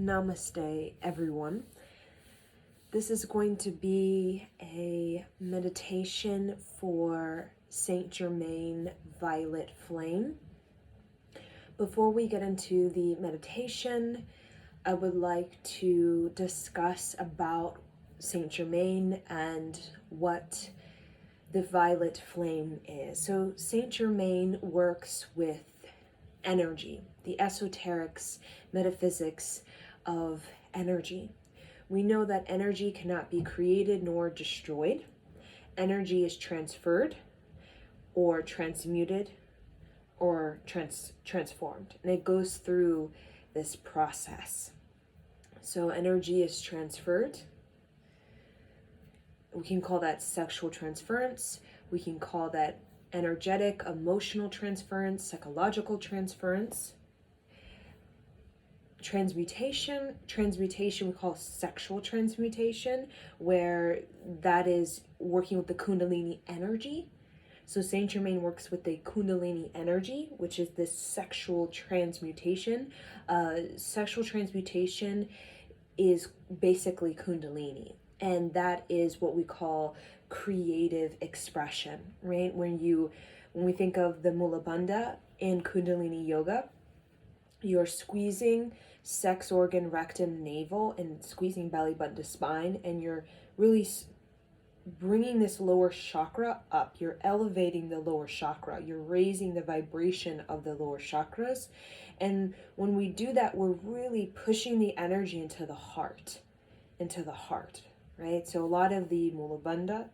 Namaste, everyone. This is going to be a meditation for Saint Germain Violet Flame. Before we get into the meditation, I would like to discuss about Saint Germain and what the violet flame is. So Saint Germain works with energy, the esoterics, metaphysics of energy. We know that energy cannot be created nor destroyed. Energy is transferred or transmuted or transformed, and it goes through this process. So energy is transferred. We can call that sexual transference. We can call that energetic, emotional transference, psychological transference. Transmutation we call sexual transmutation, where that is working with the Kundalini energy. So Saint Germain works with the Kundalini energy, which is this sexual transmutation. Sexual transmutation is basically Kundalini, and that is what we call creative expression, right? When we think of the Mula Bandha in Kundalini yoga, you're squeezing sex organ, rectum, navel, and squeezing belly button to spine, and you're really bringing this lower chakra up. You're elevating the lower chakra. You're raising the vibration of the lower chakras. And when we do that, we're really pushing the energy into the heart, right? So a lot of the Mula Bandha,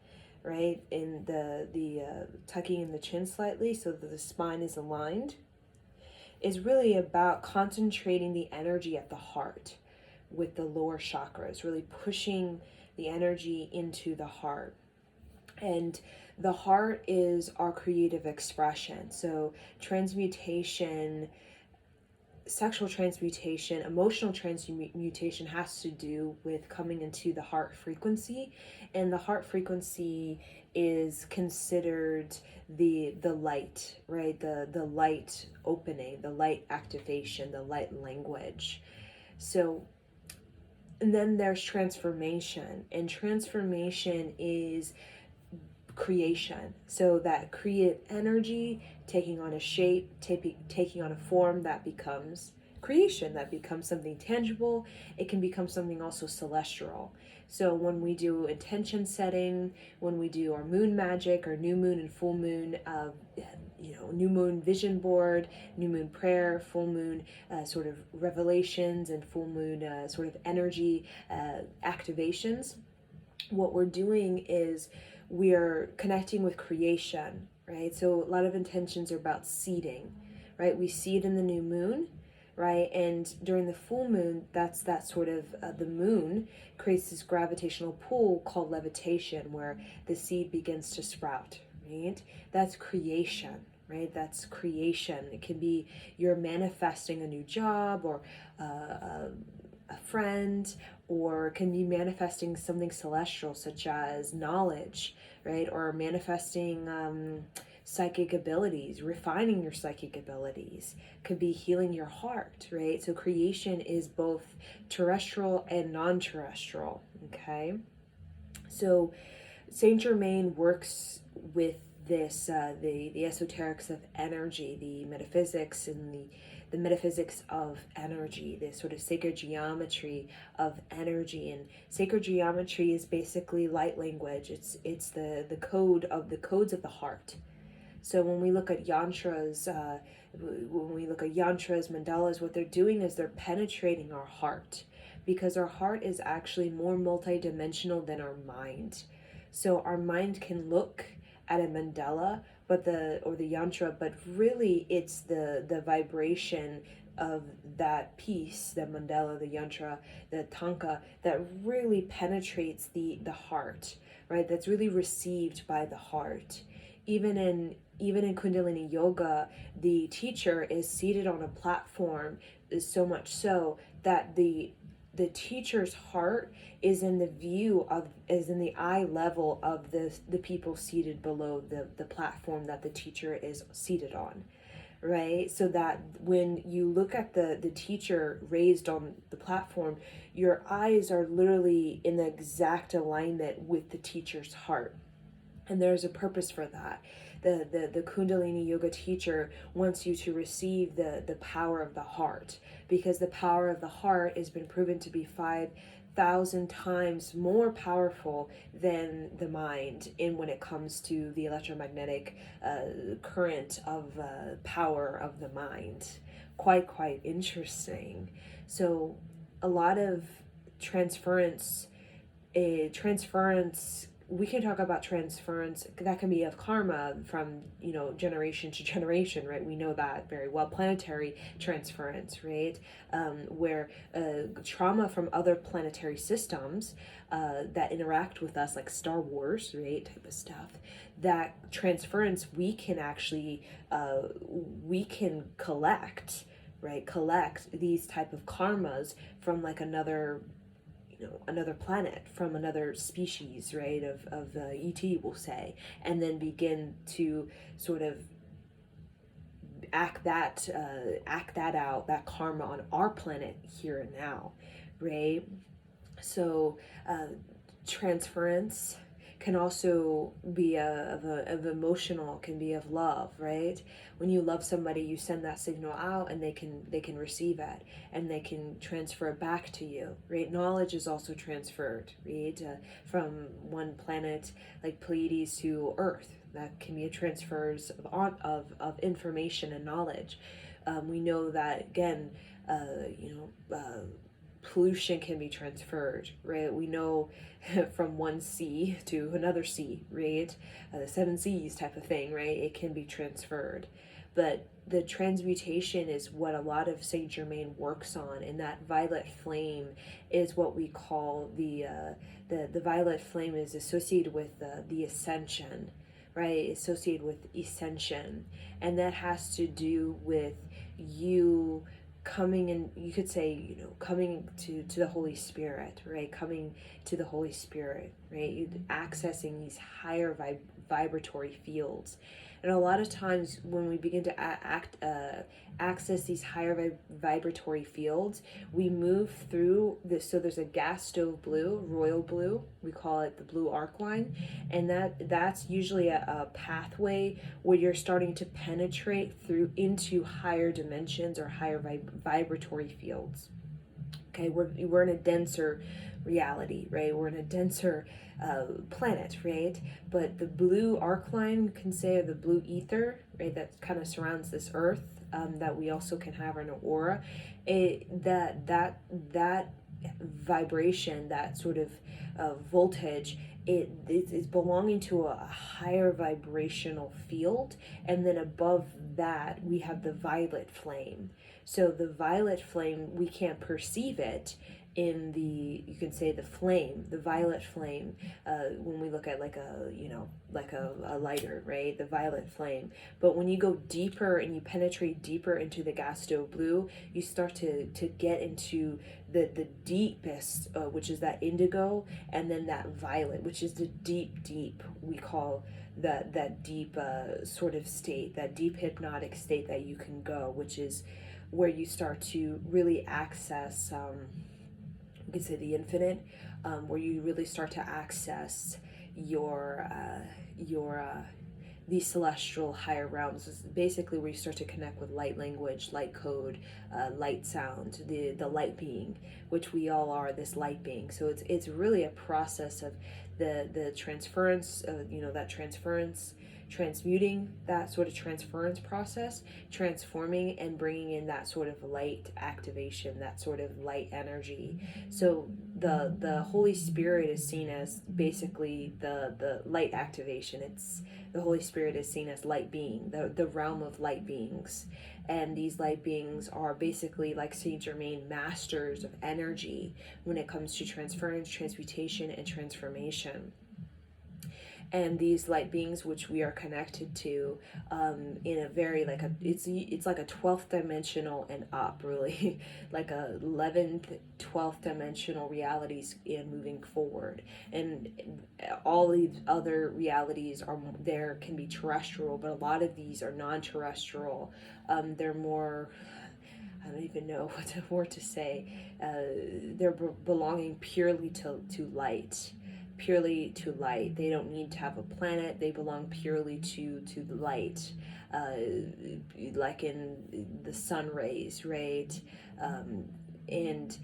right, in the tucking in the chin slightly so that the spine is aligned, is really about concentrating the energy at the heart with the lower chakras, really pushing the energy into the heart. And the heart is our creative expression. So transmutation, sexual transmutation, emotional transmutation has to do with coming into the heart frequency. And the heart frequency is considered the light, right? The light opening, the light activation, the light language. So, and then there's transformation, and transformation is creation. So that creative energy taking on a shape, taking on a form that becomes creation, that becomes something tangible. It can become something also celestial. So when we do intention setting, when we do our moon magic or new moon and full moon, new moon vision board, new moon prayer, full moon sort of revelations, and full moon sort of energy activations, what we're doing is we're connecting with creation, right? So a lot of intentions are about seeding, right? We seed in the new moon, right? And during the full moon, that's that sort of, the moon creates this gravitational pull called levitation, where the seed begins to sprout, right? That's creation, right? That's creation. It can be you're manifesting a new job, or a friend, or can be manifesting something celestial such as knowledge, right? Or manifesting psychic abilities, refining your psychic abilities, could be healing your heart, right? So creation is both terrestrial and non-terrestrial, okay? So Saint Germain works with this, the esoterics of energy, the metaphysics, and the metaphysics of energy, this sort of sacred geometry of energy. And sacred geometry is basically light language. It's the codes of the heart. So when we look at yantras, mandalas, what they're doing is they're penetrating our heart, because our heart is actually more multidimensional than our mind. So our mind can look at a mandala, but the yantra, but really it's the vibration of that piece, the mandala, the yantra, the tanka, that really penetrates the heart, right? That's really received by the heart. Even in Kundalini yoga, the teacher is seated on a platform, so much so that the teacher's heart is in the eye level of the people seated below the platform that the teacher is seated on, right? So that when you look at the teacher raised on the platform, your eyes are literally in the exact alignment with the teacher's heart. And there's a purpose for that. The Kundalini yoga teacher wants you to receive the power of the heart, because the power of the heart has been proven to be 5,000 times more powerful than the mind in when it comes to the electromagnetic current of power of the mind. Quite interesting. So a lot of transference, transference, we can talk about transference that can be of karma from, generation to generation, right? We know that very well. Planetary transference, right? Where trauma from other planetary systems that interact with us, like Star Wars, right, type of stuff, that transference we can actually we can collect, right? Collect these type of karmas from like another planet, from another species, right, of ET, we'll say, and then begin to sort of act that out, that karma on our planet here and now, right? So transference can also be of emotional, can be of love, right? When you love somebody, you send that signal out, and they can receive it, and they can transfer it back to you, right? Knowledge is also transferred, right? From one planet like Pleiades to Earth. That can be a transfers of information and knowledge. We know that, again, pollution can be transferred, right? We know from one sea to another sea, right? The seven seas type of thing, right? It can be transferred. But the transmutation is what a lot of Saint Germain works on, and that violet flame is what we call the violet flame is associated with the ascension, right? Associated with ascension, and that has to do with you coming in, you could say, coming to the Holy Spirit, right? Coming to the Holy Spirit, right? You accessing these higher vibratory fields. And a lot of times when we begin to access these higher vibratory fields, we move through this. So there's a gas stove blue, royal blue, we call it the blue arc line, and that's usually a pathway where you're starting to penetrate through into higher dimensions or higher vibratory fields. Okay, we're in a denser reality, right? We're in a denser planet, right? But the blue arc line, can say, the blue ether, right, that kind of surrounds this earth, that we also can have in an aura, that vibration, that sort of voltage, it is belonging to a higher vibrational field. And then above that we have the violet flame. So the violet flame, we can't perceive it in the, you can say, the flame, the violet flame, when we look at like a lighter, right, the violet flame. But when you go deeper and you penetrate deeper into the gas stove blue, you start to get into the deepest, which is that indigo, and then that violet, which is the deep, we call that deep sort of state, that deep hypnotic state that you can go, which is where you start to really access, you could say, the infinite, where you really start to access your these celestial higher realms. Is basically where you start to connect with light language, light code, light sound, the light being, which we all are, this light being. So it's really a process of the transference, that transference, transmuting, that sort of transference process, transforming and bringing in that sort of light activation, that sort of light energy. So the Holy Spirit is seen as basically the light activation. It's the Holy Spirit is seen as light being, the realm of light beings. And these light beings are basically, like Saint Germain, masters of energy when it comes to transference, transmutation, and transformation. And these light beings, which we are connected to, in a very like a it's like a 12th dimensional and up, really, like a 11th, 12th dimensional realities in moving forward. And all these other realities are there, can be terrestrial, but a lot of these are non-terrestrial. They're more, I don't even know what word to say. They're belonging purely to light, purely to light. They don't need to have a planet. They belong purely to the light, like in the sun rays, right? And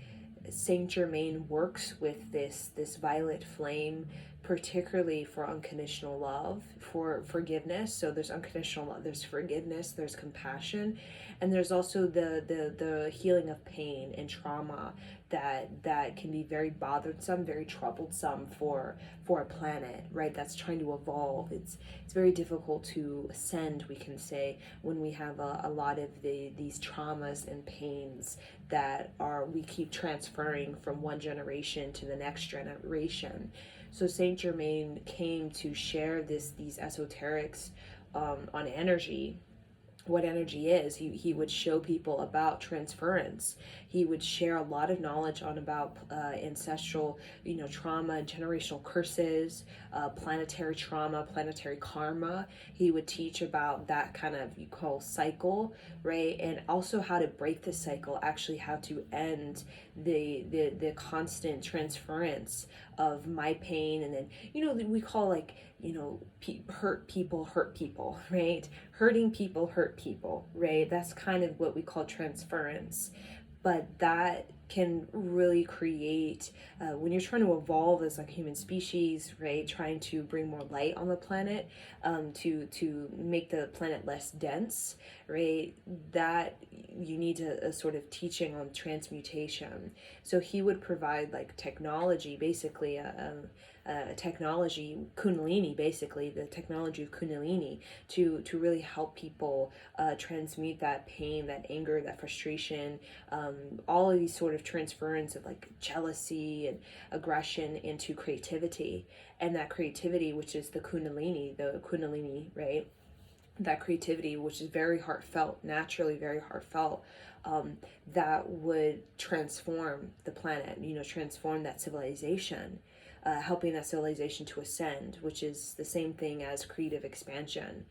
Saint Germain works with this violet flame, particularly for unconditional love, for forgiveness. So there's unconditional love, there's forgiveness, there's compassion, and there's also the healing of pain and trauma that can be very bothersome, very troublesome for a planet, right? That's trying to evolve. It's very difficult to ascend, we can say, when we have a lot of these traumas and pains that we keep transferring from one generation to the next generation. So Saint Germain came to share these esoterics on energy, what energy is. He would show people about transference. He would share a lot of knowledge on about ancestral, trauma, generational curses, planetary trauma, planetary karma. He would teach about that kind of, you call, cycle, right? And also how to break the cycle, actually how to end the constant transference of my pain. And then, we call, like, hurt people, right? Hurting people hurt people, right? That's kind of what we call transference. But that can really create, when you're trying to evolve as like human species, right? Trying to bring more light on the planet, to make the planet less dense, right? That you need a sort of teaching on transmutation. So he would provide like technology, basically technology, Kundalini, basically the technology of Kundalini, to really help people transmute that pain, that anger, that frustration, all of these sort of transference of like jealousy and aggression into creativity. And that creativity, which is the Kundalini, right? That creativity, which is very heartfelt, naturally very heartfelt, that would transform the planet, transform that civilization, helping that civilization to ascend, which is the same thing as creative expansion.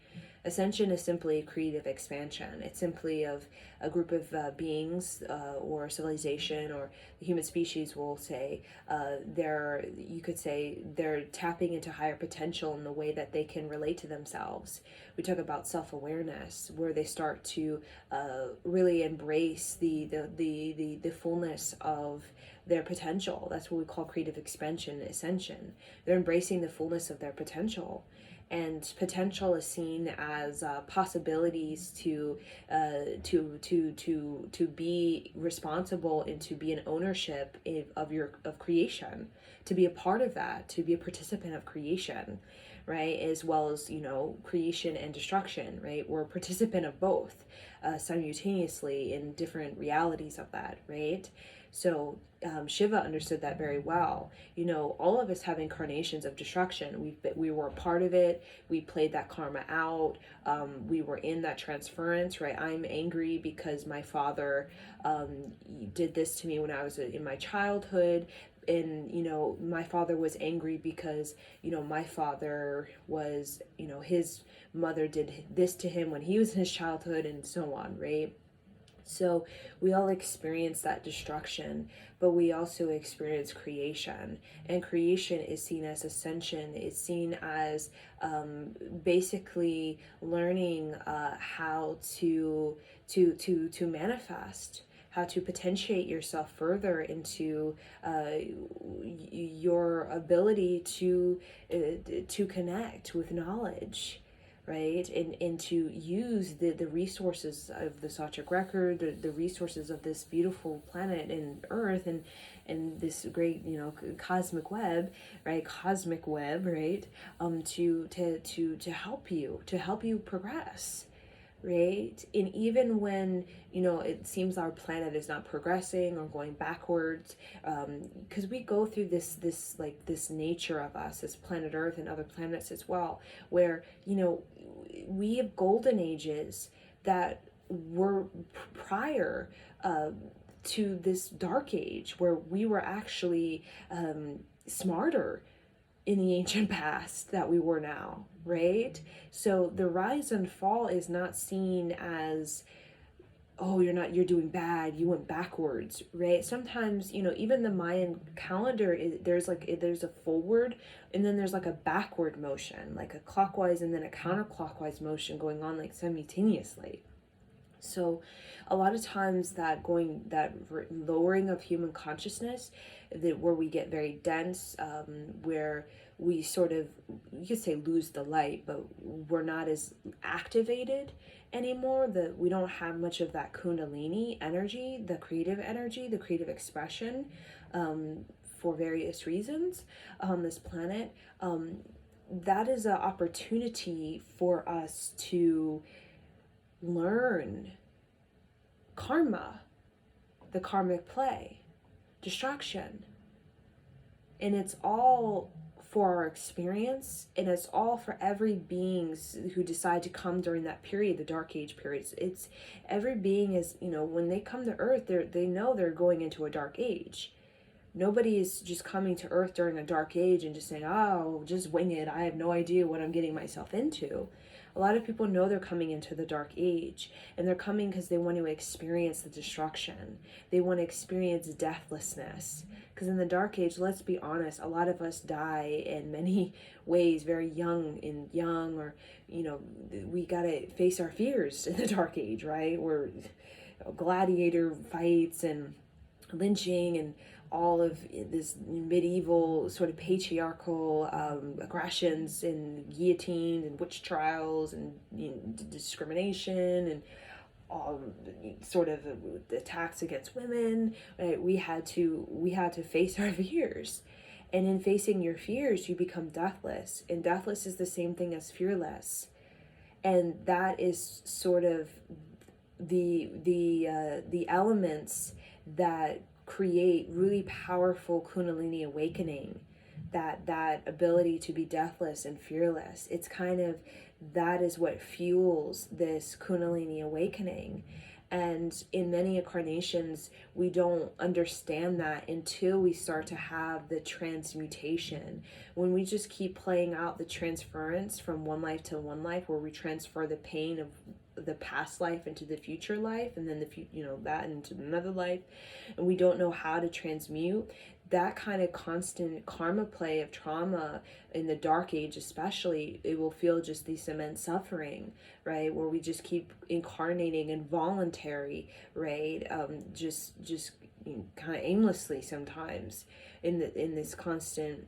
Ascension is simply creative expansion. It's simply of a group of beings, or civilization, or the human species will say, you could say they're tapping into higher potential in the way that they can relate to themselves. We talk about self-awareness, where they start to really embrace the fullness of their potential. That's what we call creative expansion, ascension. They're embracing the fullness of their potential. And potential is seen as possibilities to be responsible and to be an ownership of creation, to be a part of that, to be a participant of creation, right? As well as creation and destruction, right? We're a participant of both simultaneously in different realities of that, right? So Shiva understood that very well. All of us have incarnations of destruction. We were a part of it. We played that karma out. We were in that transference, right? I'm angry because my father did this to me when I was in my childhood. And my father was angry because my father was, his mother did this to him when he was in his childhood, and so on, right? So we all experience that destruction, but we also experience creation. And creation is seen as ascension. It's seen as basically learning how to manifest, how to potentiate yourself further into your ability to connect with knowledge, right? And to use the resources of the Sachic record, the resources of this beautiful planet and Earth, and this great, cosmic web, right? Cosmic web, right? To help you progress, right? And even when, it seems our planet is not progressing or going backwards, because we go through this nature of us, this planet Earth and other planets as well, where, we have golden ages that were prior to this dark age, where we were actually smarter in the ancient past that we were now, right? So the rise and fall is not seen as, oh, you're doing bad, you went backwards, right? Sometimes, even the Mayan calendar there's a forward, and then there's like a backward motion, like a clockwise and then a counterclockwise motion going on like simultaneously. So a lot of times that lowering of human consciousness, that where we get very dense, where we sort of, you could say, lose the light, but we're not as activated anymore, that we don't have much of that kundalini energy, the creative expression, for various reasons on this planet. That is an opportunity for us to learn karma, the karmic play, destruction. And it's all for our experience, and it's all for every beings who decide to come during that period, the dark age periods. It's every being is, when they come to Earth, they know they're going into a dark age. Nobody is just coming to Earth during a dark age and just saying, oh, just wing it, I have no idea what I'm getting myself into. A lot of people know they're coming into the dark age, and they're coming because they want to experience the destruction. They want to experience deathlessness. Because in the dark age, let's be honest, a lot of us die in many ways, very young, or, we got to face our fears in the dark age, right? We're gladiator fights and lynching and all of this medieval sort of patriarchal aggressions and guillotines and witch trials and discrimination and sort of attacks against women. Right? We had to face our fears, and in facing your fears, you become deathless. And deathless is the same thing as fearless, and that is sort of the elements that create really powerful kundalini awakening, that ability to be deathless and fearless. It's kind of, that is what fuels this kundalini awakening. And in many incarnations, we don't understand that until we start to have the transmutation. When we just keep playing out the transference from one life to one life, where we transfer the pain of the past life into the future life, and then that into another life, and we don't know how to transmute, that kind of constant karma play of trauma in the dark age especially, it will feel just this immense suffering, right? Where we just keep incarnating involuntary, right? Just kind of aimlessly sometimes in this constant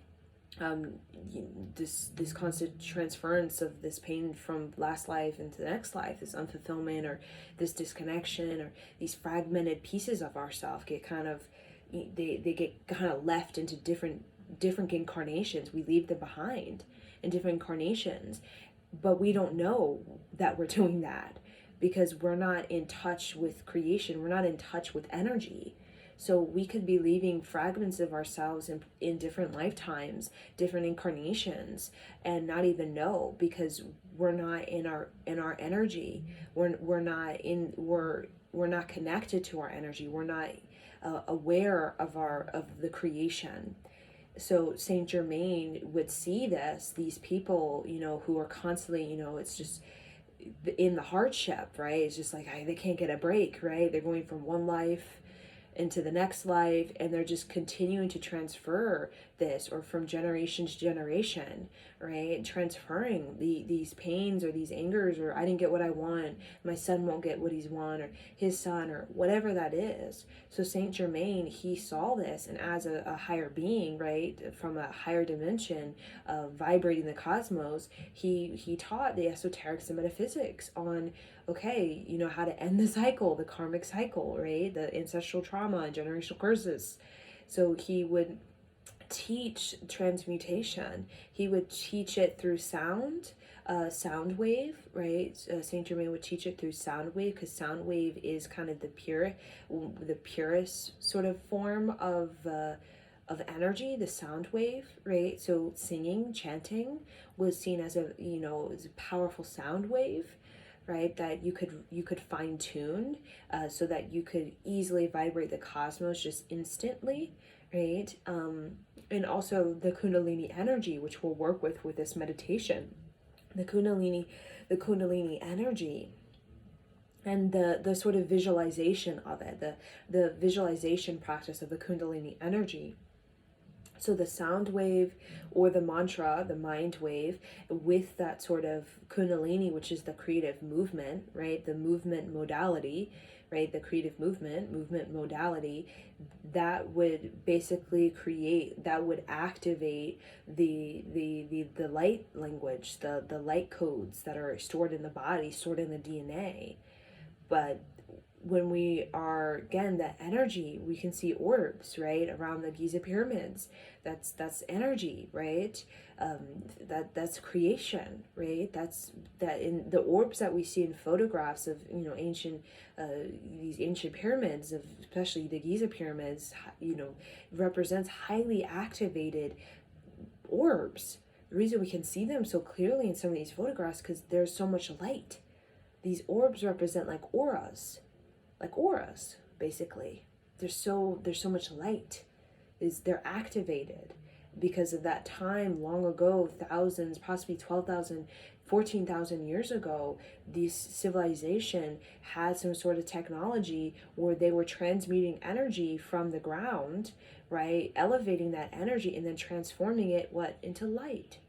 this constant transference of this pain from last life into the next life, this unfulfillment or this disconnection, or these fragmented pieces of ourself get kind of, they get kind of left into different incarnations. We leave them behind in different incarnations, but we don't know that we're doing that because we're not in touch with creation. We're not in touch with energy. So we could be leaving fragments of ourselves in different lifetimes, different incarnations, and not even know, because we're not in our energy. We're not connected to our energy. We're not aware of the creation. So Saint Germain would see these people, who are constantly, it's just in the hardship, right? It's just like they can't get a break, right? They're going from one life into the next life, and they're just continuing to transfer this, or from generation to generation, right? Transferring these pains or these angers, or I didn't get what I want, my son won't get what he's want, or his son, or whatever that is. So Saint Germain, he saw this, and as a higher being, right, from a higher dimension, vibrating the cosmos, he taught the esoterics and metaphysics on, okay, how to end the cycle, the karmic cycle, right? The ancestral trauma and generational curses. So he would teach transmutation. He would teach it through sound, sound wave, right? Saint Germain would teach it through sound wave, because sound wave is kind of the purest sort of form of energy, the sound wave, right? So singing, chanting was seen as as a powerful sound wave, right? That you could fine tune, so that you could easily vibrate the cosmos just instantly, right? And also the Kundalini energy, which we'll work with this meditation, the Kundalini energy, and the sort of visualization of it, the visualization practice of the Kundalini energy. So the sound wave or the mantra, the mind wave, with that sort of Kundalini, which is the creative movement, right? The movement modality, right? The creative movement modality, that would basically that would activate the light language, the light codes that are stored in the body, stored in the DNA. But when we are, again, that energy, we can see orbs, right, around the Giza pyramids. That's energy, right? That's creation, right? That in the orbs that we see in photographs of ancient these ancient pyramids, of especially the Giza pyramids, represents highly activated orbs. The reason we can see them so clearly in some of these photographs, because there's so much light. These orbs represent like auras, basically. There's so much light. They're activated because of that time long ago, thousands, possibly 12,000, 14,000 years ago. This civilization had some sort of technology where they were transmuting energy from the ground, right? Elevating that energy and then transforming it into light.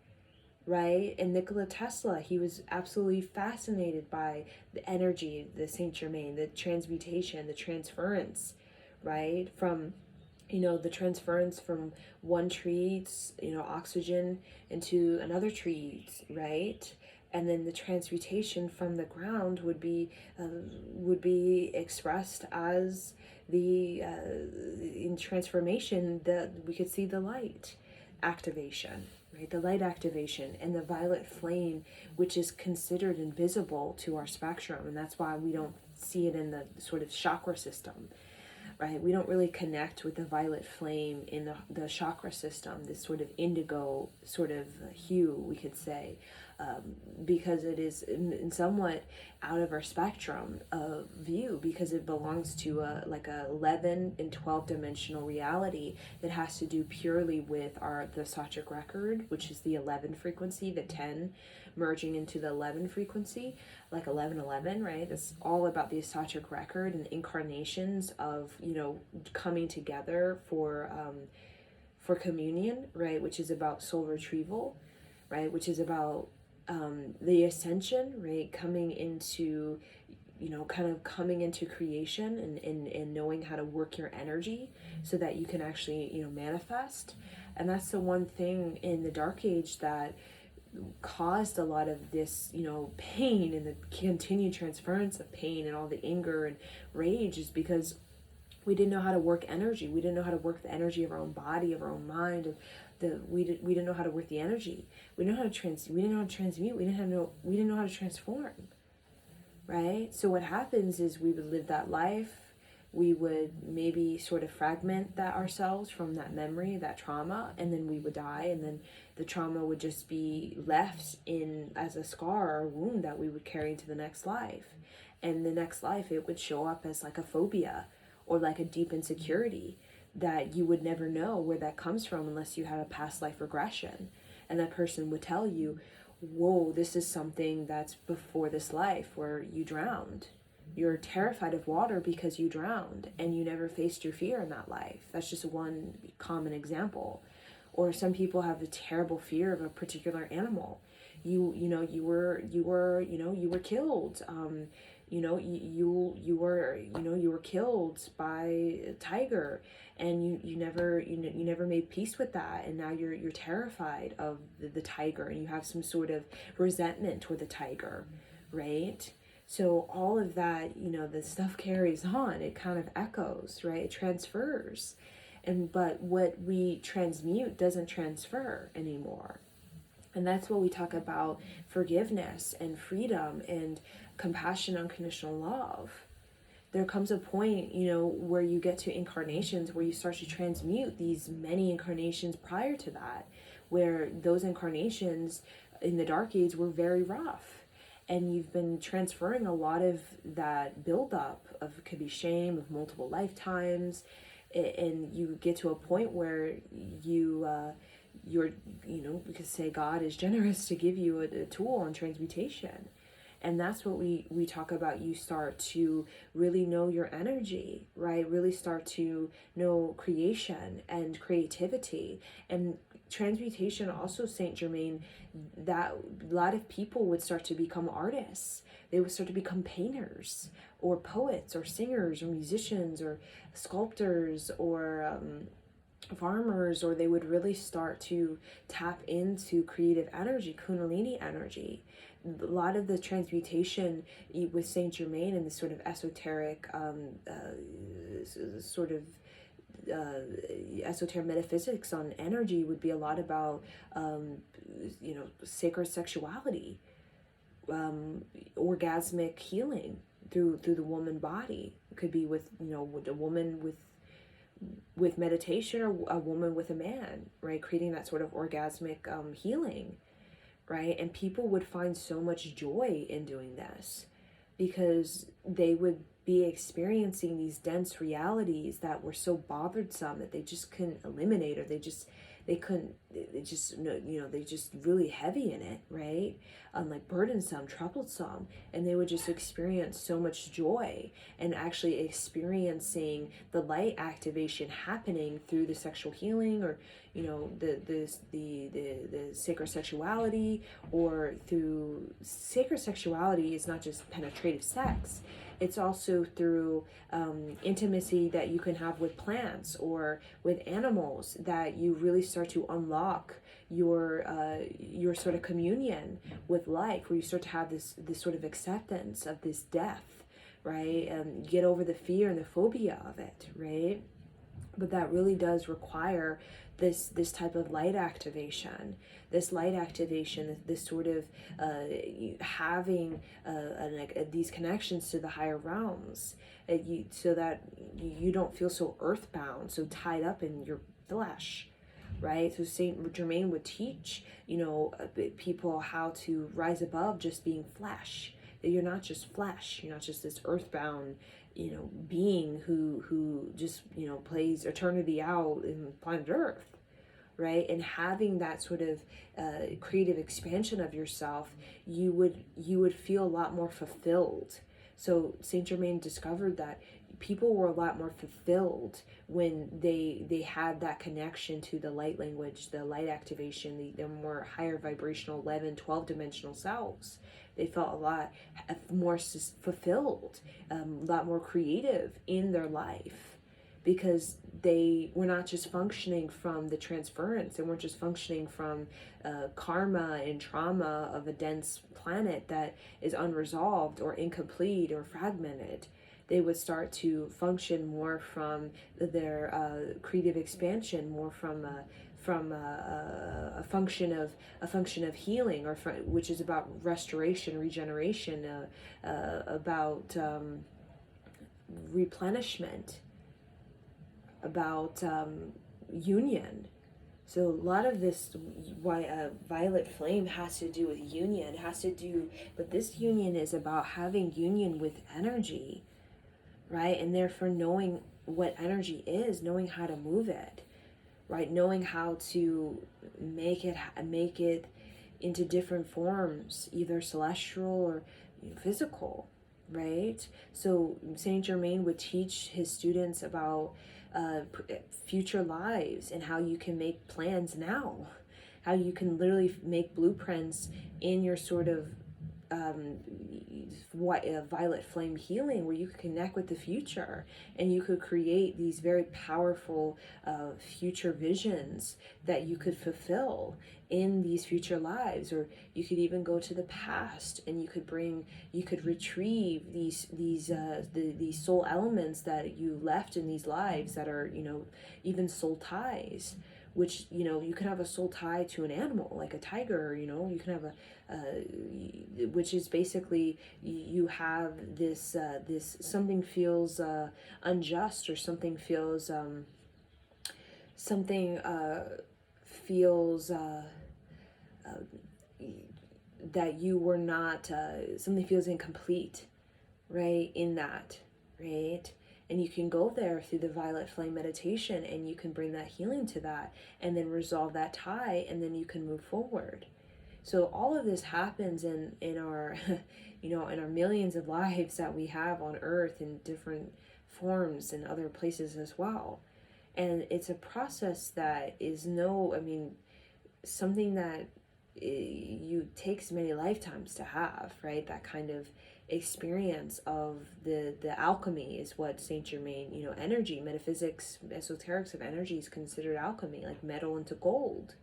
Right? And Nikola Tesla, he was absolutely fascinated by the energy, the Saint Germain, the transmutation, the transference, right? From, the transference from one tree, oxygen, into another tree, right? And then the transmutation from the ground would be expressed as in transformation, that we could see the light activation. Right, the light activation, and the violet flame, which is considered invisible to our spectrum, and that's why we don't see it in the sort of chakra system, right? We don't really connect with the violet flame in the chakra system, this sort of indigo sort of hue, we could say, because it is in somewhat out of our spectrum of view, because it belongs to a 11 and 12 dimensional reality that has to do purely with the Sachic record, which is the 11 frequency, the 10 merging into the 11 frequency, like 1111, right? It's all about the Sachic record and incarnations of coming together for communion, right? Which is about soul retrieval, right? Which is about the ascension, right? Coming into coming into creation, and knowing how to work your energy so that you can actually manifest. And that's the one thing in the Dark Age that caused a lot of this pain, and the continued transference of pain and all the anger and rage, is because we didn't know how to work energy. We didn't know how to work the energy of our own body, of our own mind, of we didn't know how to work the energy. We didn't know how to transmute. We didn't know how to transform. Right? So what happens is we would live that life. We would maybe sort of fragment that ourselves from that memory, that trauma, and then we would die, and then the trauma would just be left in as a scar or a wound that we would carry into the next life. And the next life, it would show up as like a phobia or like a deep insecurity that you would never know where that comes from unless you had a past life regression. And that person would tell you, whoa, this is something that's before this life where you drowned. You're terrified of water because you drowned and you never faced your fear in that life. That's just one common example. Or some people have a terrible fear of a particular animal. You were killed. You were killed by a tiger, and you never made peace with that, and now you're terrified of the tiger, and you have some sort of resentment toward the tiger, right? So all of that, the stuff carries on. It kind of echoes, right? It transfers. but what we transmute doesn't transfer anymore. And that's what we talk about: forgiveness and freedom and compassion, unconditional love. There comes a point, where you get to incarnations where you start to transmute these many incarnations prior to that, where those incarnations in the Dark Age were very rough. And you've been transferring a lot of that buildup of, it could be shame, of multiple lifetimes. And you get to a point where you're, we could say God is generous to give you a tool on transmutation. And that's what we talk about. You start to really know your energy, right? Really start to know creation and creativity. And transmutation also, Saint Germain, that a lot of people would start to become artists. They would start to become painters or poets or singers or musicians or sculptors or farmers, or they would really start to tap into creative energy, Kundalini energy. A lot of the transmutation with Saint Germain and the sort of esoteric esoteric metaphysics on energy would be a lot about sacred sexuality, orgasmic healing through the woman body. It could be with a woman with meditation, or a woman with a man, right? Creating that sort of orgasmic healing, right? And people would find so much joy in doing this because they would be experiencing these dense realities that were so bothersome that they just couldn't eliminate, or they just really heavy in it, right? Like burdensome, troublesome, and they would just experience so much joy, and actually experiencing the light activation happening through the sexual healing, or the sacred sexuality, or through sacred sexuality is not just penetrative sex. It's also through intimacy that you can have with plants or with animals, that you really start to unlock your sort of communion with life, where you start to have this sort of acceptance of this death, right? And get over the fear and the phobia of it, right? But that really does require this type of light activation, this sort of having these connections to the higher realms, so that you don't feel so earthbound, so tied up in your flesh, right? So Saint Germain would teach, people how to rise above just being flesh. That you're not just flesh, you're not just this earthbound being who just plays eternity out in planet Earth, right? And having that sort of creative expansion of yourself, you would feel a lot more fulfilled. So Saint Germain discovered that people were a lot more fulfilled when they had that connection to the light language, the light activation, their more higher vibrational 11, 12 dimensional selves. They felt a lot more fulfilled, a lot more creative in their life, because they were not just functioning from the transference. They weren't just functioning from karma and trauma of a dense planet that is unresolved or incomplete or fragmented. They would start to function more from their creative expansion, more from a function of healing, or which is about restoration, regeneration, about replenishment, about union. So a lot of this, why a violet flame has to do with union, but this union is about having union with energy, right? And therefore knowing what energy is, knowing how to move it, right? Knowing how to make it into different forms, either celestial or physical, right? So Saint Germain would teach his students about future lives, and how you can make plans now, how you can literally make blueprints in your sort of violet flame healing, where you could connect with the future and you could create these very powerful future visions that you could fulfill in these future lives. Or you could even go to the past and you could retrieve these soul elements that you left in these lives, that are, even soul ties, which, you could have a soul tie to an animal like a tiger. You can have which is basically, you have this something feels unjust, or something feels that you were not, something feels incomplete, right, in that, right? And you can go there through the violet flame meditation, and you can bring that healing to that, and then resolve that tie, and then you can move forward. So all of this happens in our, in our millions of lives that we have on earth, in different forms and other places as well. And it's a process that is something that you takes many lifetimes to have, right? That kind of experience of the alchemy is what Saint Germain, energy, metaphysics, esoterics of energy is considered alchemy, like metal into gold,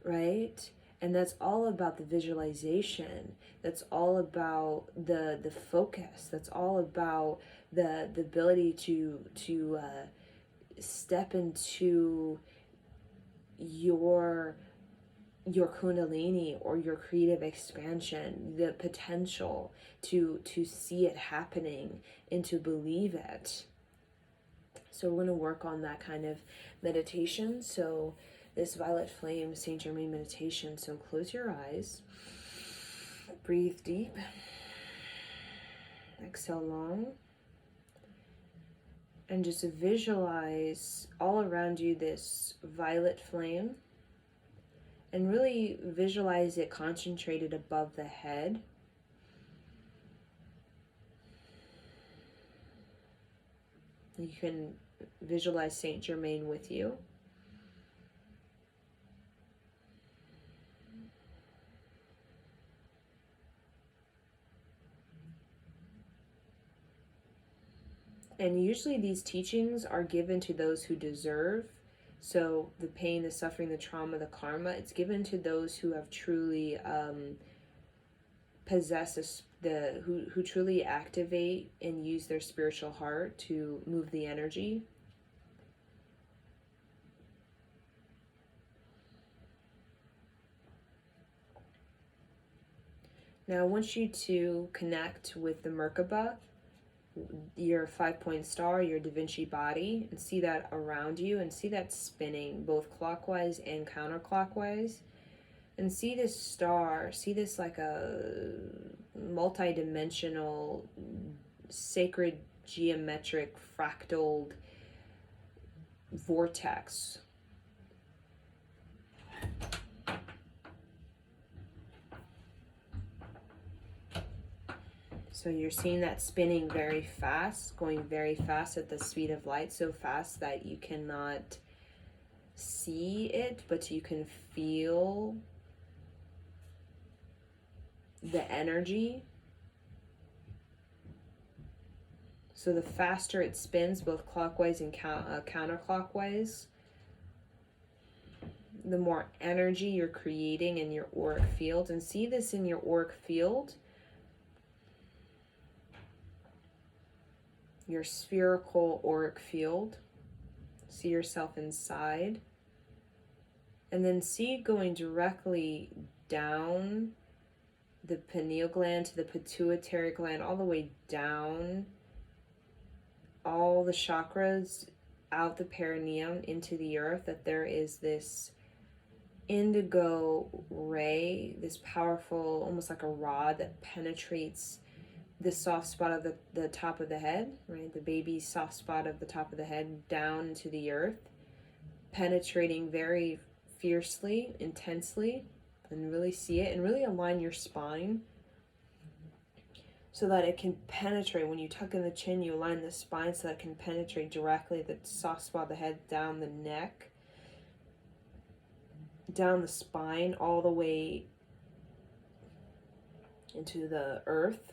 right? And that's all about the visualization. That's all about the focus. That's all about the ability to step into your kundalini, or your creative expansion, the potential to see it happening and to believe it. So we're going to work on that kind of meditation. So this violet flame Saint Germain meditation. So close your eyes, breathe deep, exhale long, and just visualize all around you this violet flame, and really visualize it concentrated above the head. You can visualize Saint Germain with you. And usually these teachings are given to those who deserve. So the pain, the suffering, the trauma, the karma, it's given to those who have truly possessed who truly activate and use their spiritual heart to move the energy. Now I want you to connect with the Merkaba, your 5-point star, your Da Vinci body, and see that around you, and see that spinning both clockwise and counterclockwise. And see this star, see this like a multi-dimensional, sacred, geometric, fractaled vortex. So you're seeing that spinning very fast, going very fast at the speed of light, so fast that you cannot see it, but you can feel the energy. So the faster it spins, both clockwise and counterclockwise, the more energy you're creating in your auric field. And see this in your auric field, your spherical auric field. See yourself inside. And then see going directly down the pineal gland to the pituitary gland, all the way down, all the chakras, out the perineum into the earth, that there is this indigo ray, this powerful, almost like a rod, that penetrates the soft spot of the top of the head, right? The baby's soft spot of the top of the head, down into the earth, penetrating very fiercely, intensely. And really see it, and really align your spine so that it can penetrate. When you tuck in the chin, you align the spine so that it can penetrate directly the soft spot of the head, down the neck, down the spine, all the way into the earth.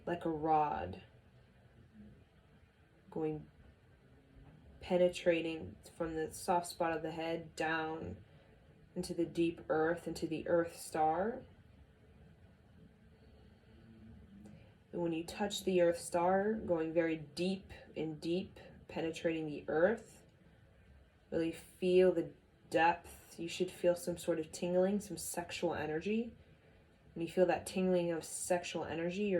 Like a rod going, penetrating from the soft spot of the head down into the deep earth, into the earth star. And when you touch the earth star, going very deep and deep, penetrating the earth, really feel the depth. You should feel some sort of tingling, some sexual energy. When you feel that tingling of sexual energy,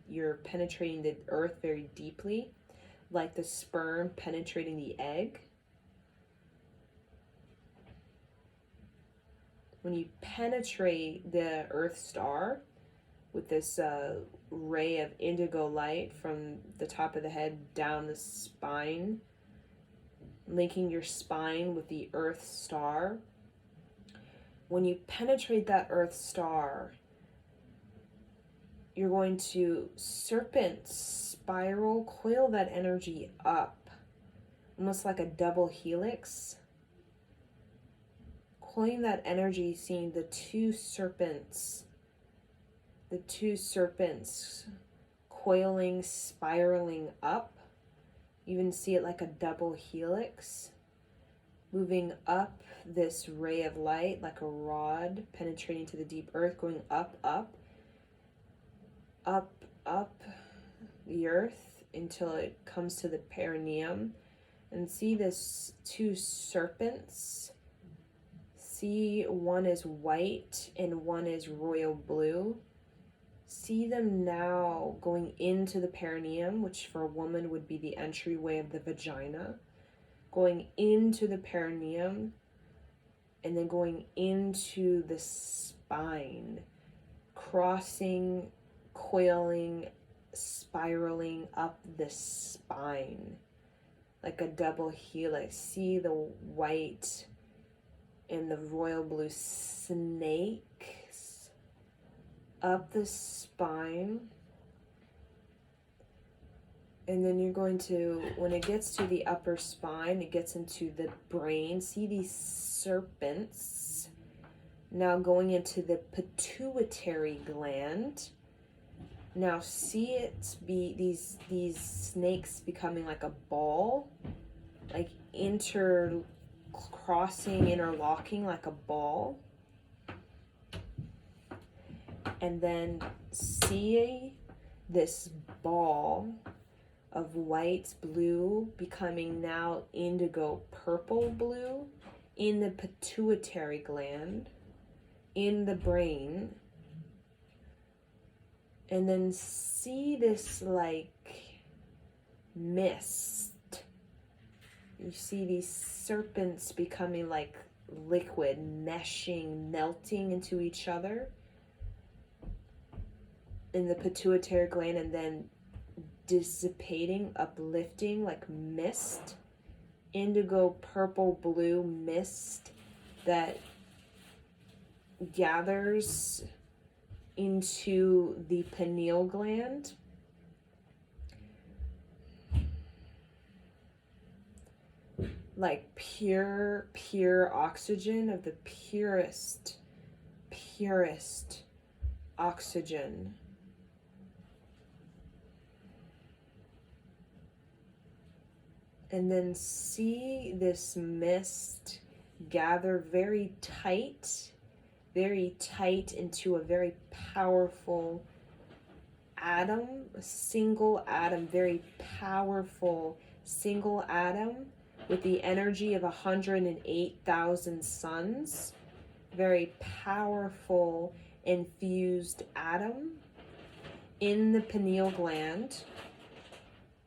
you're penetrating the earth very deeply, like the sperm penetrating the egg. When you penetrate the earth star with this ray of indigo light from the top of the head down the spine, linking your spine with the earth star, when you penetrate that earth star, you're going to serpent, spiral, coil that energy up, almost like a double helix. Coiling that energy, seeing the two serpents coiling, spiraling up. Even see it like a double helix, moving up this ray of light like a rod, penetrating to the deep earth, going up, up, up, up the earth until it comes to the perineum. And see this two serpents. See, one is white and one is royal blue. See them now going into the perineum, which for a woman would be the entryway of the vagina, going into the perineum and then going into the spine, crossing, coiling, spiraling up the spine like a double helix. See the white and the royal blue snakes up the spine. And then you're going to, when it gets to the upper spine, it gets into the brain. See these serpents now going into the pituitary gland. Now see it be these snakes becoming like a ball, like interlocking like a ball. And then see this ball of white blue becoming now indigo purple blue in the pituitary gland, in the brain. And then see this like mist. You see these serpents becoming like liquid, meshing, melting into each other in the pituitary gland, and then dissipating, uplifting like mist, indigo purple blue mist that gathers into the pineal gland. Like pure oxygen, of the purest oxygen. And then see this mist gather very tight into a very powerful atom, a single atom, very powerful single atom with the energy of 108,000 suns, very powerful infused atom in the pineal gland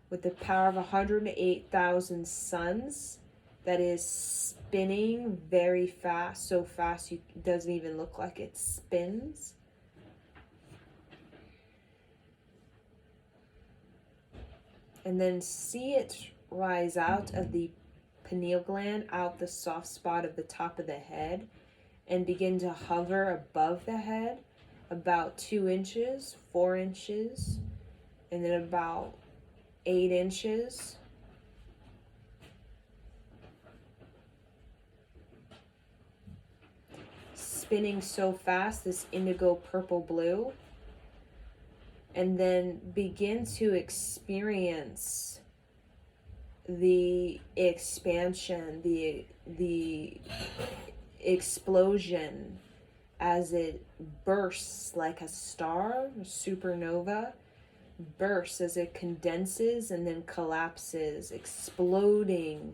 with the power of 108,000 suns that is spinning very fast, so fast it doesn't even look like it spins. And then see it rise out of the pineal gland, out the soft spot of the top of the head, and begin to hover above the head about 2 inches, 4 inches, and then about 8 inches. spinning so fast, this indigo, purple, blue, and then begin to experience the expansion, the explosion as it bursts like a star, a supernova, bursts as it condenses and then collapses, exploding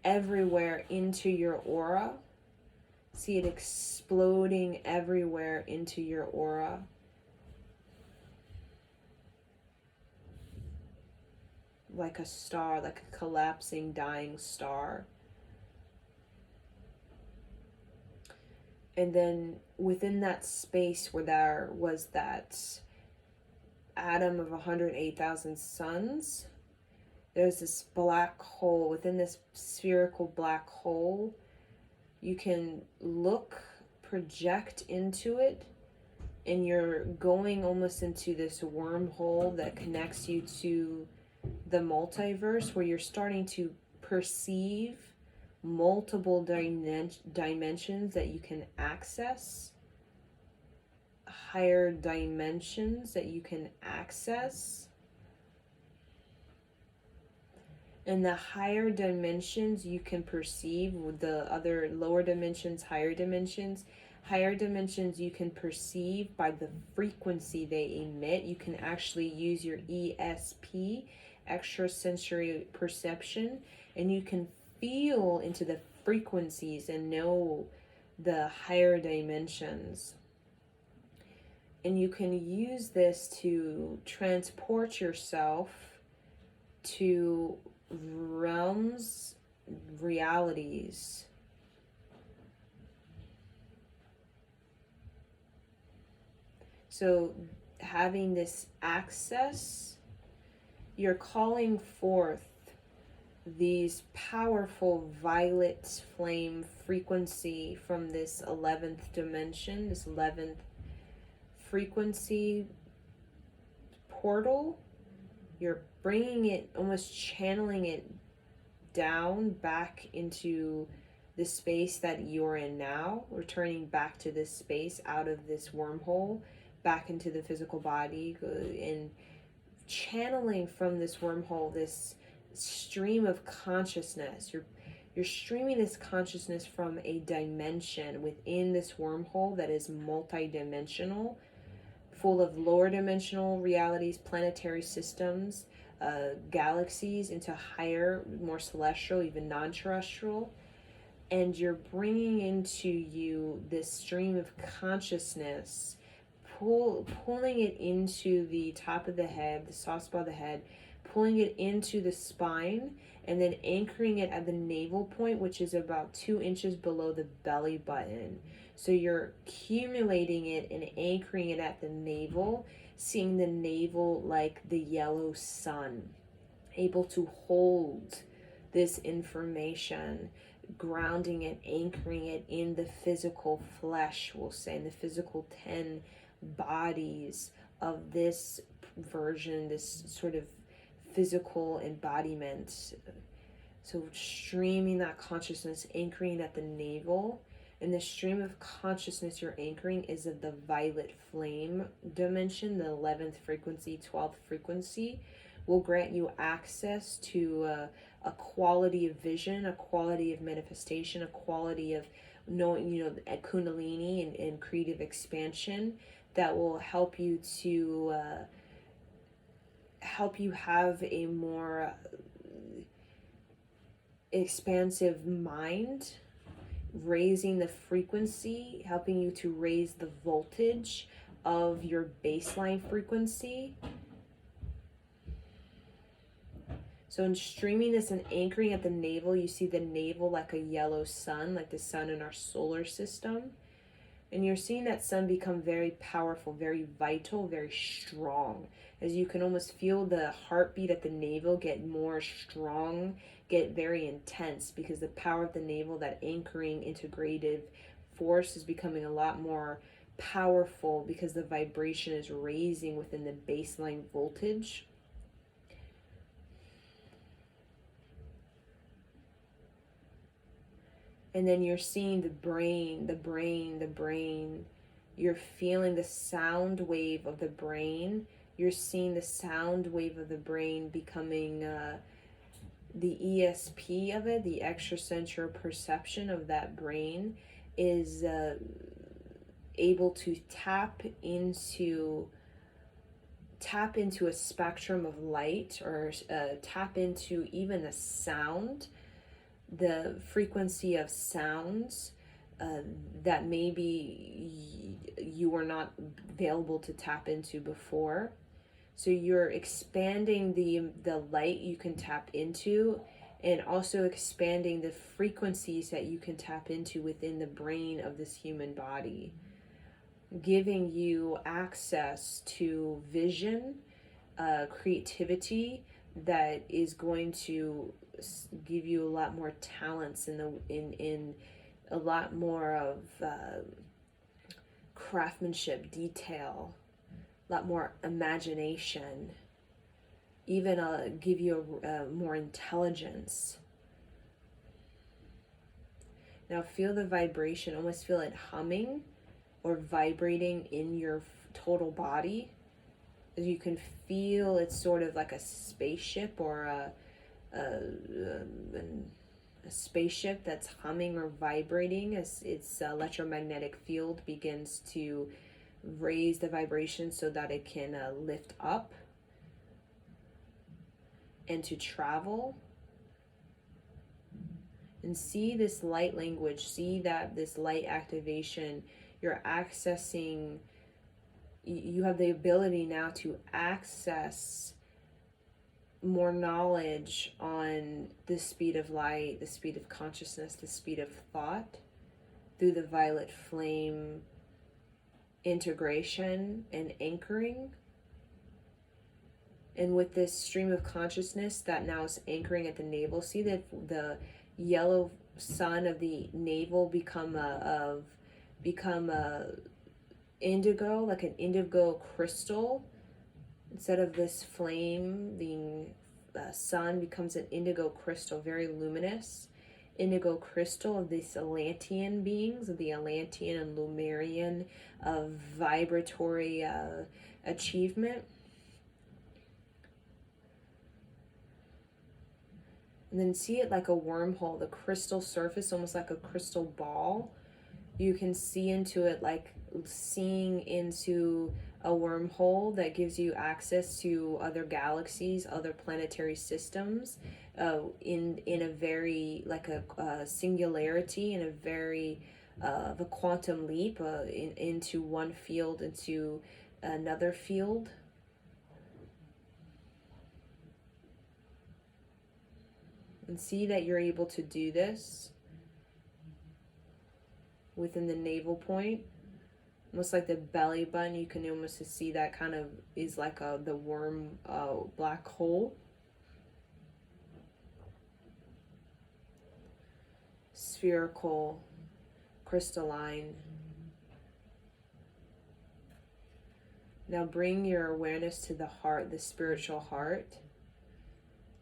everywhere into your aura. See it exploding everywhere into your aura. Like a star, like a collapsing, dying star. And then within that space where there was that atom of 108,000 suns, there's this black hole. Within this spherical black hole, you can look, project into it, and you're going almost into this wormhole that connects you to the multiverse, where you're starting to perceive multiple dimensions that you can access, higher dimensions that you can access. And the higher dimensions you can perceive, with the other lower dimensions, higher dimensions you can perceive by the frequency they emit. You can actually use your ESP, extrasensory perception, and you can feel into the frequencies and know the higher dimensions. And you can use this to transport yourself to realms, realities. So having this access, you're calling forth these powerful violet flame frequency from this 11th dimension, this 11th frequency portal. You're bringing it, almost channeling it down back into the space that you're in now, returning back to this space, out of this wormhole, back into the physical body, and channeling from this wormhole this stream of consciousness. You're streaming this consciousness from a dimension within this wormhole that is multidimensional, full of lower dimensional realities, planetary systems, galaxies, into higher, more celestial, even non-terrestrial. And you're bringing into you this stream of consciousness, pulling it into the top of the head, the soft spot of the head, pulling it into the spine, and then anchoring it at the navel point, which is about 2 inches below the belly button. So you're accumulating it and anchoring it at the navel, seeing the navel like the yellow sun, able to hold this information, grounding it, anchoring it in the physical flesh, we'll say, in the physical 10 bodies of this version, this sort of physical embodiment. So streaming that consciousness, anchoring at the navel. And the stream of consciousness you're anchoring is of the violet flame dimension, the 11th frequency, 12th frequency, will grant you access to a quality of vision, a quality of manifestation, a quality of knowing, at Kundalini and creative expansion that will help you to help you have a more expansive mind, raising the frequency, helping you to raise the voltage of your baseline frequency. So in streaming this and anchoring at the navel, you see the navel like a yellow sun, like the sun in our solar system. And you're seeing that sun become very powerful, very vital, very strong. As you can almost feel the heartbeat at the navel get more strong, get very intense, because the power of the navel, that anchoring integrative force, is becoming a lot more powerful because the vibration is raising within the baseline voltage. And then you're seeing the brain, the brain, the brain. You're feeling the sound wave of the brain. You're seeing the sound wave of the brain becoming the ESP of it, the extrasensory perception of that brain is able to tap into a spectrum of light, or tap into even a sound, the frequency of sounds that maybe you were not available to tap into before. So you're expanding the light you can tap into, and also expanding the frequencies that you can tap into within the brain of this human body, giving you access to vision, creativity that is going to give you a lot more talents in a lot more of craftsmanship, detail, a lot more imagination, even give you more intelligence. Now feel the vibration, almost feel it humming or vibrating in your total body. As you can feel it's sort of like a spaceship, or a spaceship that's humming or vibrating as its electromagnetic field begins to raise the vibration so that it can lift up and to travel. And see this light language, see that this light activation, you're accessing, you have the ability now to access more knowledge on the speed of light, the speed of consciousness, the speed of thought, through the violet flame integration and anchoring. And with this stream of consciousness that now is anchoring at the navel, see that the yellow sun of the navel become a indigo, like an indigo crystal. Instead of this flame being sun, becomes an indigo crystal, very luminous indigo crystal of these Atlantean beings, of the Atlantean and Lemurian vibratory achievement. And then see it like a wormhole, the crystal surface, almost like a crystal ball. You can see into it like seeing into a wormhole that gives you access to other galaxies, other planetary systems, in a very, like a singularity, in a very of a quantum leap into one field, into another field. And see that you're able to do this within the navel point, almost like the belly button. You can almost see that kind of is like the worm black hole. Spherical, crystalline. Now bring your awareness to the heart, the spiritual heart.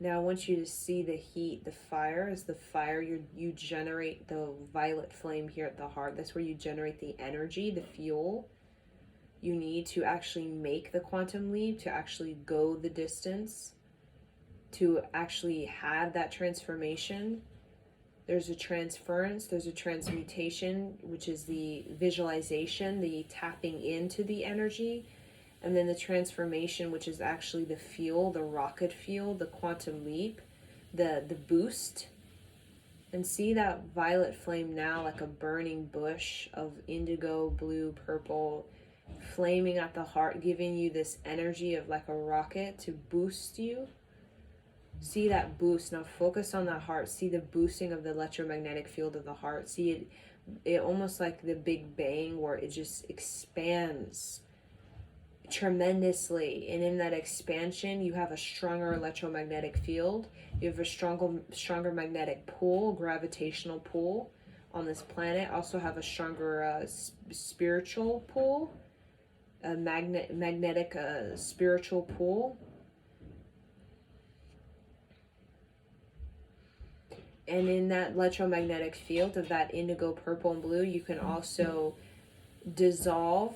Now I want you to see the heat, the fire. As the fire, you generate the violet flame here at the heart. That's where you generate the energy, the fuel you need to actually make the quantum leap, to actually go the distance, to actually have that transformation. There's a transference, there's a transmutation, which is the visualization, the tapping into the energy. And then the transformation, which is actually the fuel, the rocket fuel, the quantum leap, the boost. And see that violet flame now like a burning bush of indigo, blue, purple, flaming at the heart, giving you this energy of like a rocket to boost you. See that boost. Now focus on that heart. See the boosting of the electromagnetic field of the heart. See it almost like the Big Bang, where it just expands tremendously, and in that expansion you have a stronger electromagnetic field, you have a stronger magnetic pull, gravitational pull on this planet. Also have a stronger spiritual pull, a magnetic spiritual pull. And in that electromagnetic field of that indigo, purple, and blue, you can also dissolve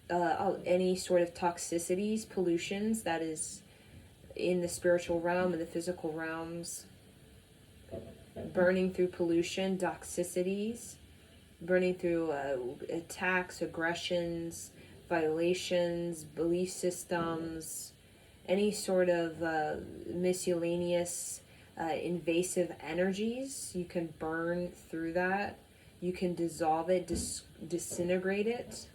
any sort of toxicities, pollutions that is in the spiritual realm and the physical realms, burning through pollution, toxicities, burning through attacks, aggressions, violations, belief systems, any sort of miscellaneous invasive energies. You can burn through that. You can dissolve it, disintegrate it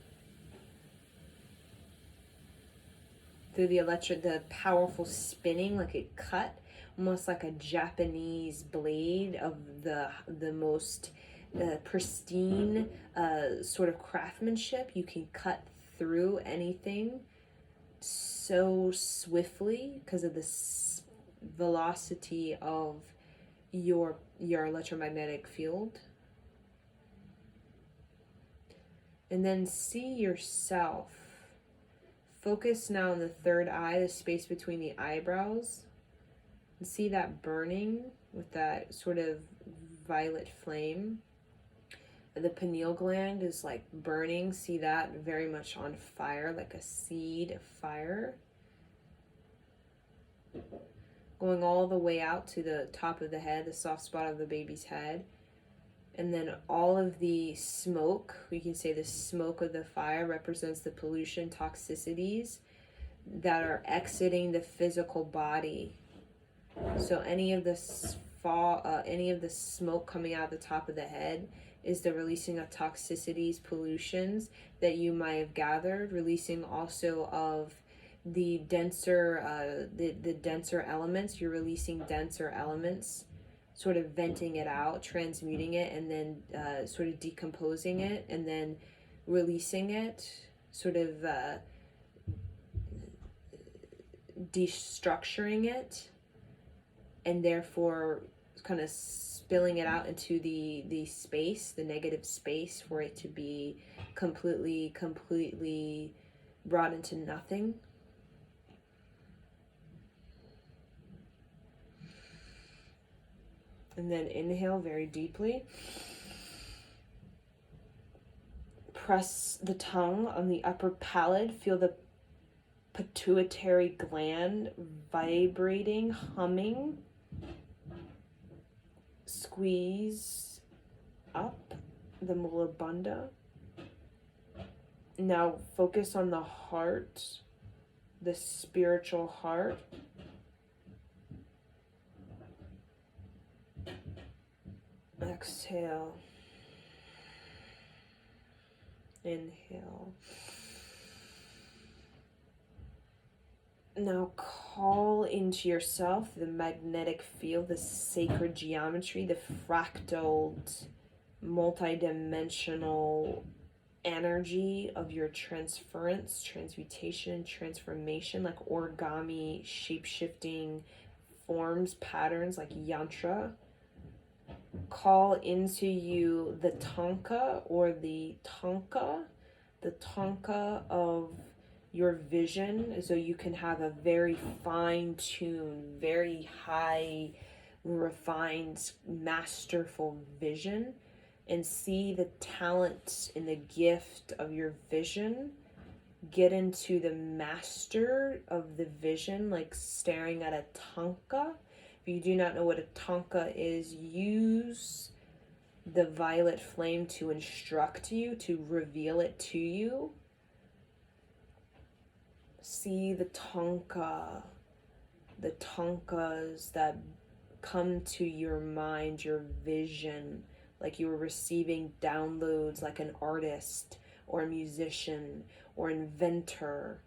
through the powerful spinning, like a cut, almost like a Japanese blade of the most pristine sort of craftsmanship. You can cut through anything so swiftly because of the velocity of your electromagnetic field. And then see yourself. Focus now on the third eye, the space between the eyebrows. And see that burning with that sort of violet flame. The pineal gland is like burning. See that very much on fire, like a seed of fire. Going all the way out to the top of the head, the soft spot of the baby's head. And then all of the smoke, we can say the smoke of the fire represents the pollution, toxicities that are exiting the physical body. So any of the smoke coming out the top of the head is the releasing of toxicities, pollutions that you might have gathered, releasing also of the denser the denser elements. You're releasing denser elements, sort of venting it out, transmuting it, and then sort of decomposing it, and then releasing it, sort of destructuring it, and therefore kind of spilling it out into the space, the negative space, for it to be completely brought into nothing. And then inhale very deeply. Press the tongue on the upper palate. Feel the pituitary gland vibrating, humming. Squeeze up the mulabunda. Now focus on the heart, the spiritual heart. Exhale. Inhale. Now call into yourself the magnetic field, the sacred geometry, the fractaled, multidimensional energy of your transference, transmutation, transformation, like origami, shape-shifting forms, patterns, like yantra. Call into you the tanka or the tonka of your vision, so you can have a very fine-tuned, very high, refined, masterful vision, and see the talent and the gift of your vision. Get into the master of the vision, like staring at a tanka. If you do not know what a tanka is, use the violet flame to instruct you, to reveal it to you. See the tankas that come to your mind, your vision, like you were receiving downloads, like an artist or a musician or inventor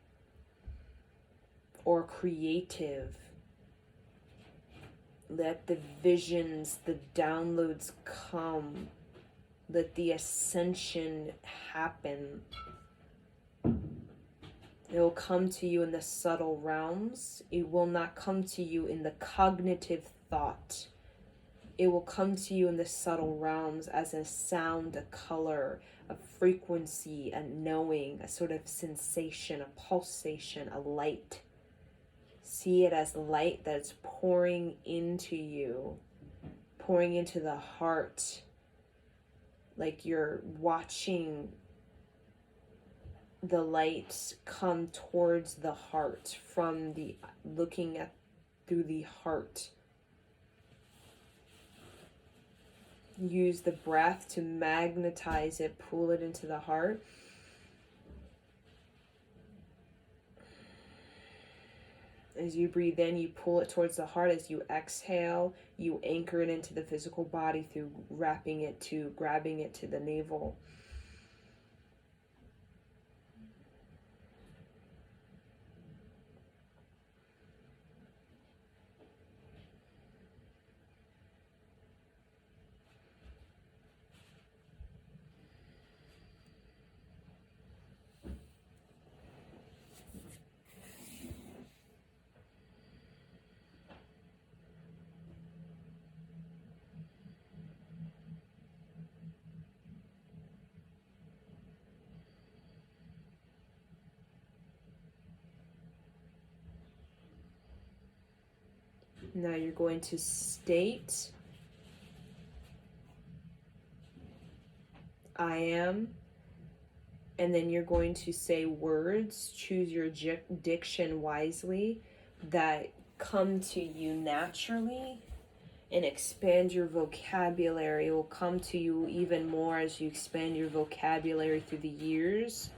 or creative. Let the visions, the downloads come. Let the ascension happen. It will come to you in the subtle realms. It will not come to you in the cognitive thought. It will come to you in the subtle realms as a sound, a color, a frequency, a knowing, a sort of sensation, a pulsation, a light. See it as light that's pouring into you, pouring into the heart, like you're watching the light come towards the heart from the looking at through the heart. Use the breath to magnetize it, pull it into the heart. As you breathe in, you pull it towards the heart. As you exhale, you anchor it into the physical body through grabbing it to the navel. Now you're going to state, I am, and then you're going to say words, choose your diction wisely, that come to you naturally, and expand your vocabulary. It will come to you even more as you expand your vocabulary through the years.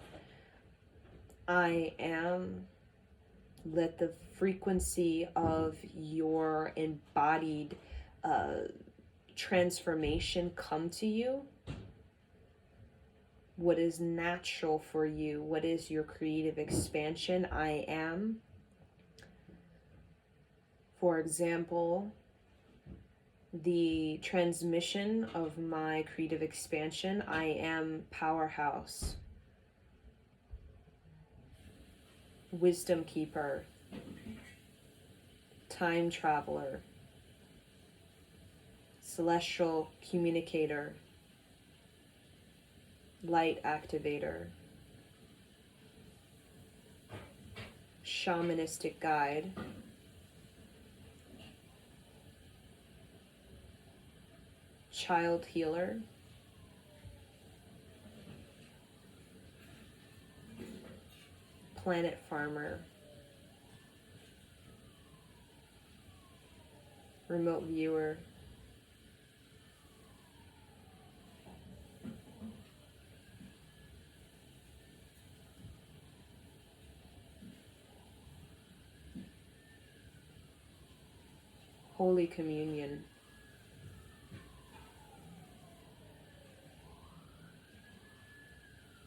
I am. Let the frequency of your embodied transformation come to you. What is natural for you? What is your creative expansion? I am. For example, the transmission of my creative expansion, I am powerhouse, wisdom keeper, time traveler, celestial communicator, light activator, shamanistic guide, child healer, planet farmer, remote viewer, Holy Communion,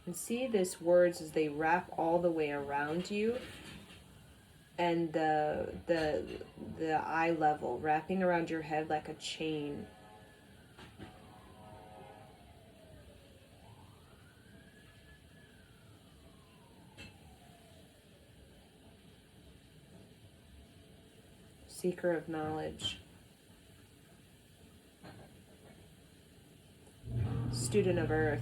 and see these words as they wrap all the way around you, and the eye level, wrapping around your head like a chain. Seeker of knowledge, student of earth,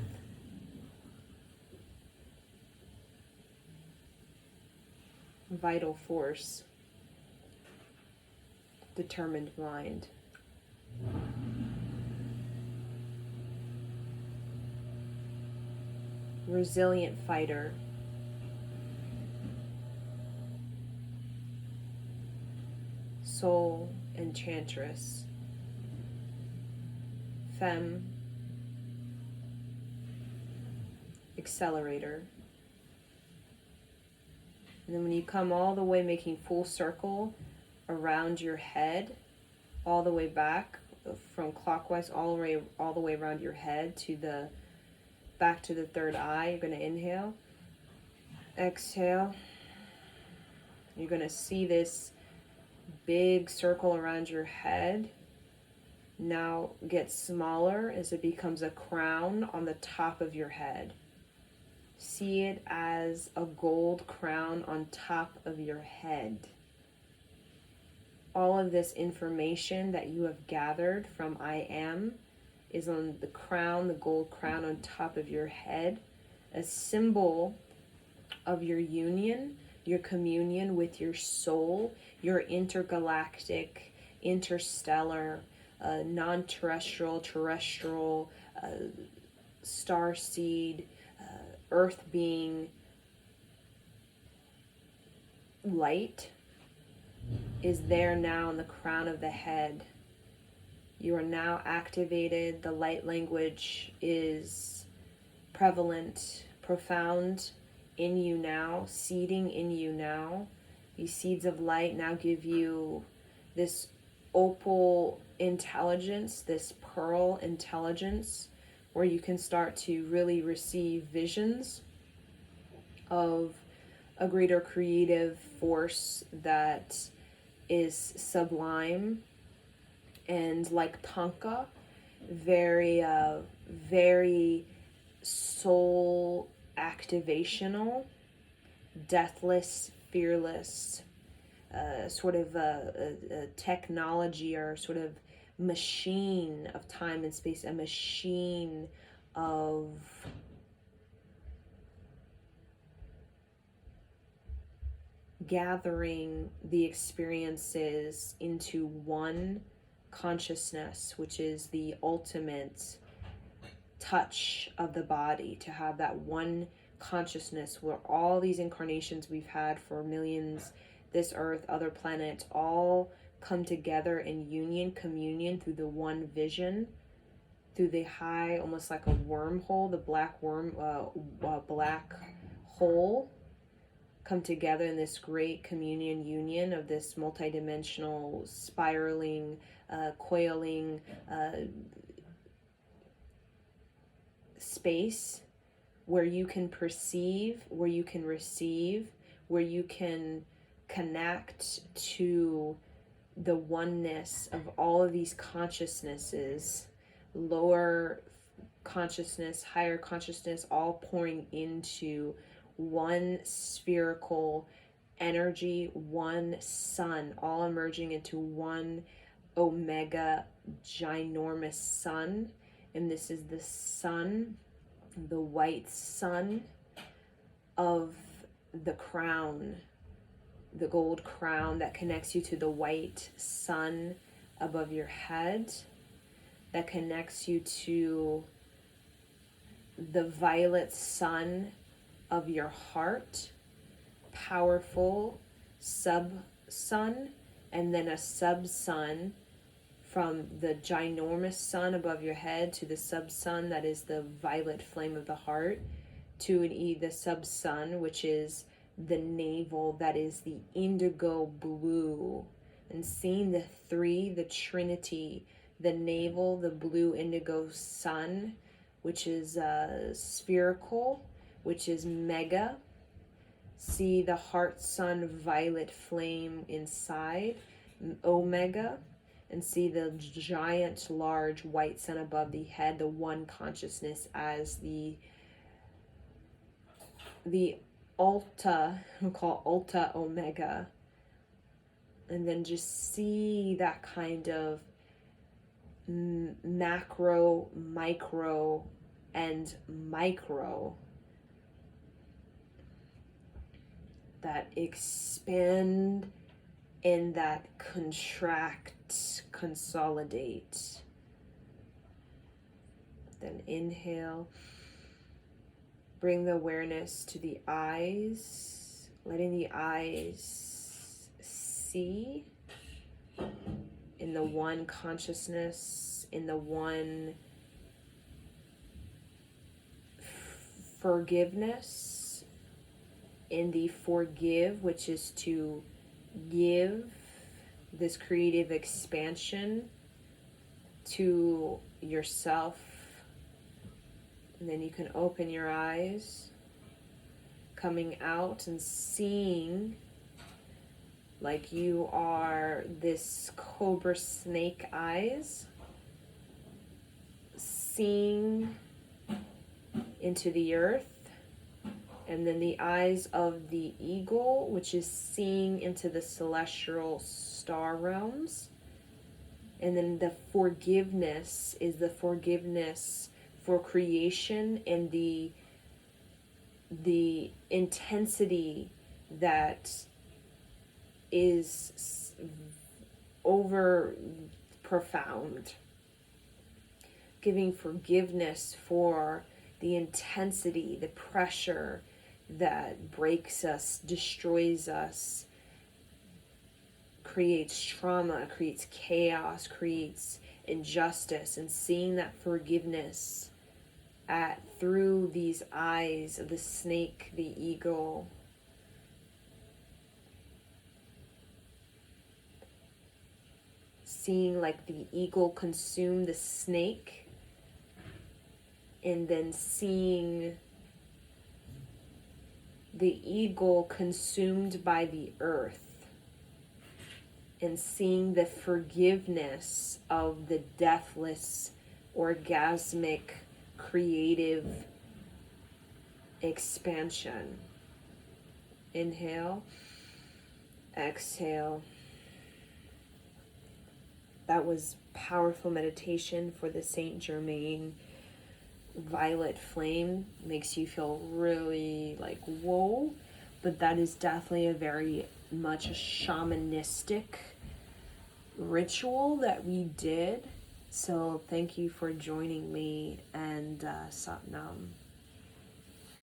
vital force, determined mind, resilient fighter, soul enchantress, femme, accelerator. And then when you come all the way, making full circle around your head, all the way back from clockwise all the way around your head to the back to the third eye, you're going to inhale, exhale. You're going to see this big circle around your head now get smaller as it becomes a crown on the top of your head. See it as a gold crown on top of your head. All of this information that you have gathered from I am is on the crown, the gold crown on top of your head, a symbol of your union, your communion with your soul, your intergalactic, interstellar, non-terrestrial, terrestrial, star seed, earth being, light is there now in the crown of the head. You are now activated. The light language is prevalent, profound in you now, seeding in you now. These seeds of light now give you this opal intelligence, this pearl intelligence, where you can start to really receive visions of a greater creative force that is sublime and, like Tonka, very very soul activational, deathless, fearless, sort of a technology or sort of machine of time and space, a machine of gathering the experiences into one consciousness, which is the ultimate touch of the body, to have that one consciousness where all these incarnations we've had for millions, this earth, other planets, all come together in union, communion through the one vision, through the high, almost like a wormhole, the black black hole, come together in this great communion union of this multidimensional spiraling, coiling space where you can perceive, where you can receive, where you can connect to the oneness of all of these consciousnesses, lower consciousness, higher consciousness, all pouring into one spherical energy, one sun, all emerging into one omega ginormous sun. And this is the sun, the white sun of the crown, the gold crown that connects you to the white sun above your head, that connects you to the violet sun of your heart, powerful sub-sun, and then a sub-sun from the ginormous sun above your head to the sub-sun that is the violet flame of the heart, to the sub-sun, which is the navel, that is the indigo blue. And seeing the three, the trinity, the navel, the blue indigo sun, which is spherical, which is mega. See the heart sun violet flame inside, omega, and see the giant large white sun above the head, the one consciousness, as the Alta, we'll call Alta Omega. And then just see that kind of macro, micro, and micro that expand and that contract, consolidate. Then inhale, bring the awareness to the eyes, letting the eyes see in the one consciousness, in the one forgiveness, in the forgive, which is to give this creative expansion to yourself. And then you can open your eyes, coming out and seeing like you are this cobra snake eyes, seeing into the earth. And then the eyes of the eagle, which is seeing into the celestial star realms. And then the forgiveness is the forgiveness for creation and the intensity that is over profound. Giving forgiveness for the intensity, the pressure that breaks us, destroys us, creates trauma, creates chaos, creates injustice, and seeing that forgiveness through these eyes of the snake, the eagle. Seeing like the eagle consume the snake, and then seeing the eagle consumed by the earth, and seeing the forgiveness of the deathless, orgasmic, creative expansion. Inhale, exhale. That was powerful meditation for the Saint Germain violet flame. Makes you feel really like whoa, but that is definitely a very much a shamanistic ritual that we did. So thank you for joining me, and Sat Nam.